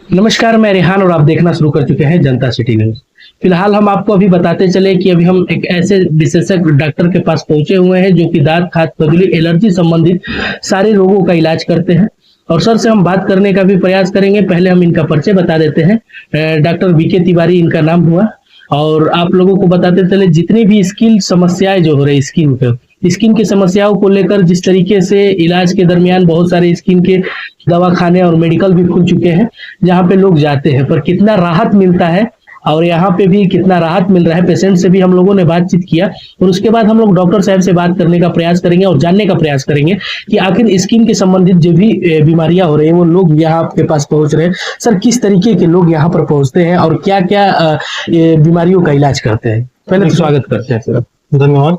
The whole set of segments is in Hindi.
नमस्कार, मैं रेहान और आप देखना शुरू कर चुके हैं जनता सिटी न्यूज़। फिलहाल हम आपको अभी बताते चले कि अभी हम एक ऐसे विशेषज्ञ डॉक्टर के पास पहुंचे हुए हैं जो कि दाँत, खाज, खुजली, एलर्जी संबंधित सारे रोगों का इलाज करते हैं और सर से हम बात करने का भी प्रयास करेंगे। पहले हम इनका परिचय बता देते हैं। डॉक्टर वीके तिवारी इनका नाम हुआ और आप लोगों को बताते चले जितनी भी स्किन समस्याएं जो हो रही स्किन की समस्याओं को लेकर जिस तरीके से इलाज के दरमियान बहुत सारे स्किन के दवाखाने और मेडिकल भी खुल चुके हैं जहाँ पे लोग जाते हैं, पर कितना राहत मिलता है और यहाँ पे भी कितना राहत मिल रहा है। पेशेंट से भी हम लोगों ने बातचीत किया और उसके बाद हम लोग डॉक्टर साहब से बात करने का प्रयास करेंगे और जानने का प्रयास करेंगे कि आखिर स्किन के संबंधित जो भी बीमारियां हो रही हैं वो लोग यहाँ आपके पास पहुंच रहे हैं। सर, किस तरीके के लोग यहाँ पर पहुंचते हैं और क्या क्या बीमारियों का इलाज करते हैं? पहले तो स्वागत करते हैं सर। धन्यवाद।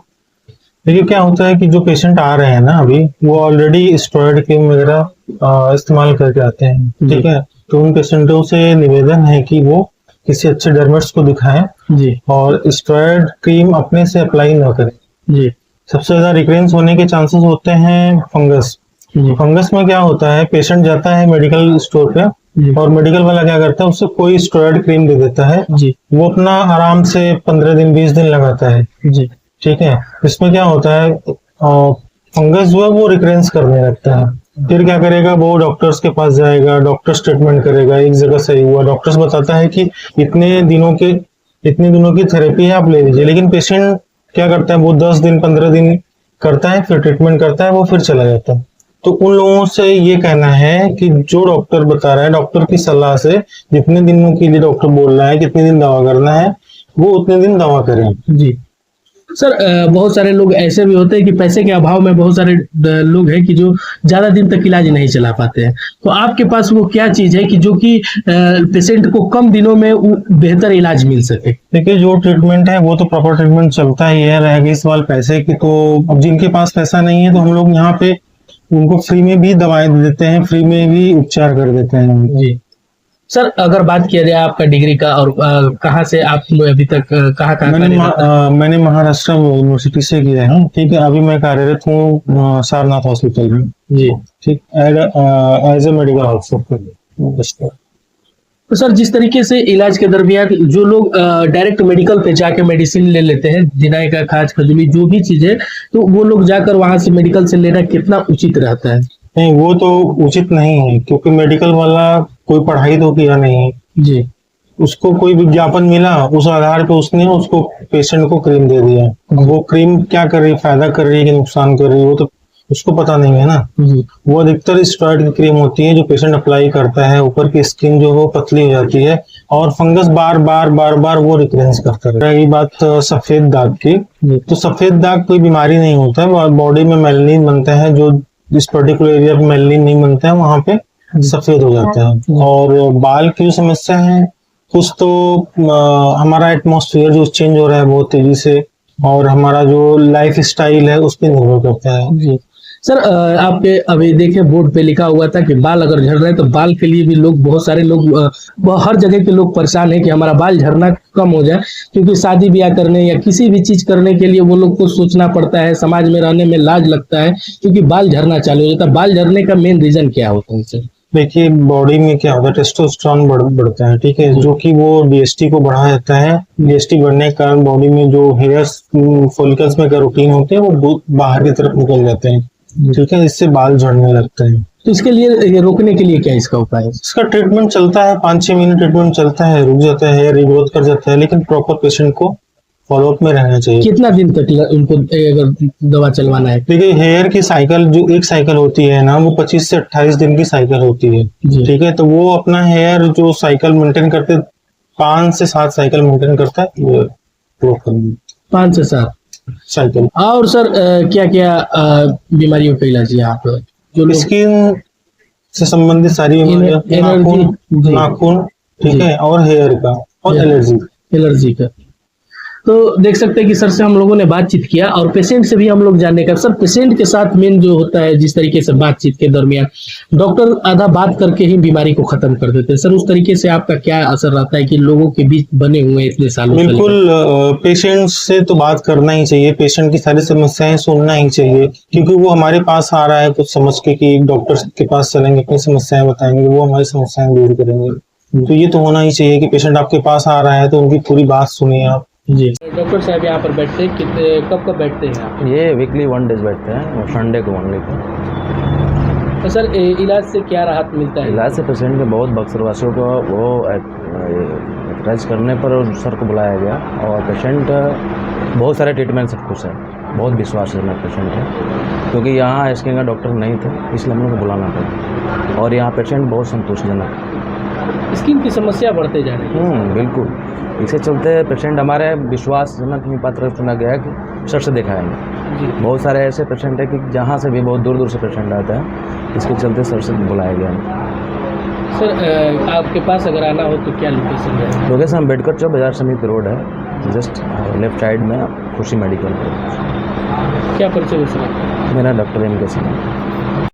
देखिए, क्या होता है कि जो पेशेंट आ रहे हैं ना, अभी वो ऑलरेडी स्टेरॉइड क्रीम वगैरह इस्तेमाल करके आते हैं, ठीक है। तो उन पेशेंटों से निवेदन है कि वो किसी अच्छे डर्मेट्स को दिखाएं जी और स्टेरॉइड क्रीम अपने से अप्लाई ना करें जी। सबसे ज्यादा रिकरेंस होने के चांसेस होते हैं फंगस। फंगस में क्या होता है, पेशेंट जाता है मेडिकल स्टोर पे और मेडिकल वाला क्या करता है, उससे कोई स्टेरॉइड क्रीम दे देता है जी। वो अपना आराम से 15 दिन 20 दिन लगाता है, जी ठीक है। इसमें क्या होता है, फंगस जो है वो रिकरेंस करने लगता है। फिर क्या करेगा, वो डॉक्टर्स के पास जाएगा, डॉक्टर स्टेटमेंट करेगा, एक जगह सही हुआ, डॉक्टर्स बताता है कि इतने दिनों की थेरेपी है, आप ले लीजिए। लेकिन पेशेंट क्या करता है, वो 10 दिन 15 दिन करता है, फिर ट्रीटमेंट करता है, वो फिर चला जाता है। तो उन लोगों से ये कहना है कि जो डॉक्टर बता रहा है, डॉक्टर की सलाह से जितने दिनों के लिए डॉक्टर बोल रहा है कितने दिन दवा करना है, वो उतने दिन दवा करें। जी। सर, बहुत सारे लोग ऐसे भी होते हैं कि पैसे के अभाव में बहुत सारे लोग हैं कि जो ज्यादा दिन तक इलाज नहीं चला पाते हैं। तो आपके पास वो क्या चीज है कि जो कि पेशेंट को कम दिनों में बेहतर इलाज मिल सके? देखिए, जो ट्रीटमेंट है वो तो प्रॉपर ट्रीटमेंट चलता ही है। रह गई सवाल पैसे की, तो अब जिनके पास पैसा नहीं है तो हम लोग यहाँ पे उनको फ्री में भी दवाएं दे देते हैं, फ्री में भी उपचार कर देते हैं। जी सर, अगर बात किया जाए आपका डिग्री का और कहाँ से आप अभी तक कहाँ मैंने महाराष्ट्र यूनिवर्सिटी से किया है, ठीक है। अभी मैं कार्यरत हूँ सारनाथ हॉस्पिटल में, जी ठीक, एज ए मेडिकल ऑफिसर। तो सर, जिस तरीके से इलाज के दरमियान जो लोग डायरेक्ट मेडिकल पे जाके मेडिसिन ले लेते हैं, जिनाई का, खाज, खजूली, जो भी चीजें, तो वो लोग जाकर वहां से मेडिकल से लेना कितना उचित रहता है? नहीं, वो तो उचित नहीं है, क्योंकि मेडिकल वाला कोई पढ़ाई तो किया नहीं जी। उसको कोई विज्ञापन मिला, उस आधार पे उसने उसको पेशेंट को क्रीम दे दिया। वो क्रीम क्या कर रही, फायदा कर रही है कि नुकसान कर रही है, वो तो उसको पता नहीं है ना। वो अधिकतर स्टेरॉइड की क्रीम होती है जो पेशेंट अप्लाई करता है, ऊपर की स्किन जो है वो पतली हो जाती है और फंगस बार बार वो रिकरेंस करता है। रही बात सफेद दाग की, तो सफेद दाग कोई बीमारी नहीं होता है, बॉडी में मेलनिन बनता है, जो जिस पर्टिकुलर एरिया पे मेलनिन नहीं बनता है वहां पे सफेद हो जाता है। और बाल की जो समस्या है, कुछ तो हमारा एटमॉस्फेयर जो चेंज हो रहा है बहुत तेजी से, और हमारा जो लाइफ स्टाइल है उस पर निर्भर करता है। जी सर, आपके अभी देखिए बोर्ड पे लिखा हुआ था कि बाल अगर झड़ रहे हैं तो बाल के लिए भी लोग, बहुत सारे लोग, हर जगह के लोग परेशान है कि हमारा बाल झड़ना कम हो जाए, क्योंकि शादी ब्याह करने या किसी भी चीज करने के लिए वो लोग को सोचना पड़ता है, समाज में रहने में लाज लगता है क्योंकि बाल झड़ना चालू हो जाता है। बाल झड़ने का मेन रीजन क्या होता है सर? देखिए, बॉडी में क्या होता है, टेस्टोस्टेरोन बढ़ता है, ठीक है, जो कि वो डीएसटी को बढ़ा देता है। डीएसटी बढ़ने के कारण बॉडी में जो हेयर फॉलिकल्स में कैरोटीन होते हैं वो बाहर की तरफ निकल जाते हैं, ठीक है, इससे बाल झड़ने लगते हैं। तो इसके लिए रोकने के लिए क्या इसका उपाय है? इसका ट्रीटमेंट चलता है, 5-6 महीने ट्रीटमेंट चलता है, रुक जाता है, हेयर रिग्रोथ कर जाता है, लेकिन प्रॉपर पेशेंट को फॉलोअप में रहना चाहिए। कितना दिन तक उनको अगर दवा चलवाना है? देखिए, हेयर की साइकिल जो एक साइकिल होती है ना, वो 25 से 28 दिन की साइकिल होती है, ठीक है। तो वो अपना हेयर जो साइकिल मेंटेन करते 5 से 7 साइकिल मेंटेन करता है, 5 से 7 साइकिल। और सर, क्या क्या बीमारियों का इलाज है यहाँ पर? जो स्किन से संबंधित सारी बीमारियां, नाखून, ठीक है, और हेयर का और एलर्जी का। तो देख सकते हैं कि सर से हम लोगों ने बातचीत किया और पेशेंट से भी हम लोग जानने का। सर, पेशेंट के साथ मेन जो होता है, जिस तरीके से बातचीत के दरमियान डॉक्टर आधा बात करके ही बीमारी को खत्म कर देते हैं, सर उस तरीके से आपका क्या असर रहता है कि लोगों के बीच बने हुए इतने सालों? बिल्कुल, पेशेंट से तो बात करना ही चाहिए, पेशेंट की सारी समस्याएं सुनना ही चाहिए, क्योंकि वो हमारे पास आ रहा है कुछ समझ के कि डॉक्टर के पास चलेंगे, अपनी समस्याएं बताएंगे, वो हमारी समस्याएं दूर करेंगे। तो ये तो होना ही चाहिए कि पेशेंट आपके पास आ रहा है तो उनकी पूरी बात सुनिए आप। जी डॉक्टर साहब यहाँ पर बैठते हैं कितने कब कब बैठते हैं आप? ये वीकली 1 डेज बैठते हैं और संडे को ओनली को। तो सर इलाज से क्या राहत मिलता है? इलाज से पेशेंट के बहुत बक्सरवासियों को वो एक्सरसाइज करने पर सर को बुलाया गया और पेशेंट बहुत सारे ट्रीटमेंट से खुश है, बहुत विश्वासजनक पेशेंट है, क्योंकि यहाँ स्किन का डॉक्टर नहीं थे इसलिए हम लोग को बुलाना पड़ा और यहाँ पेशेंट बहुत संतुष्टजनक है। स्किन की समस्या बढ़ते जा रही है। बिल्कुल, इसे चलते पेशेंट हमारे विश्वासजनक ही पात्र चुना गया है कि सर से दिखाएंगे। जी बहुत सारे ऐसे पेशेंट है कि जहाँ से भी बहुत दूर दूर से पेशेंट आता है, इसके चलते सर से बुलाया गया है। सर आपके पास अगर आना हो तो क्या लोकेशन है? लोकेशन अम्बेडकर चौक बाजार समिति रोड है, जस्ट लेफ्ट साइड में खुशी मेडिकल। क्या परिचय हो सर? मेरा डॉक्टर M.K. सिंह है।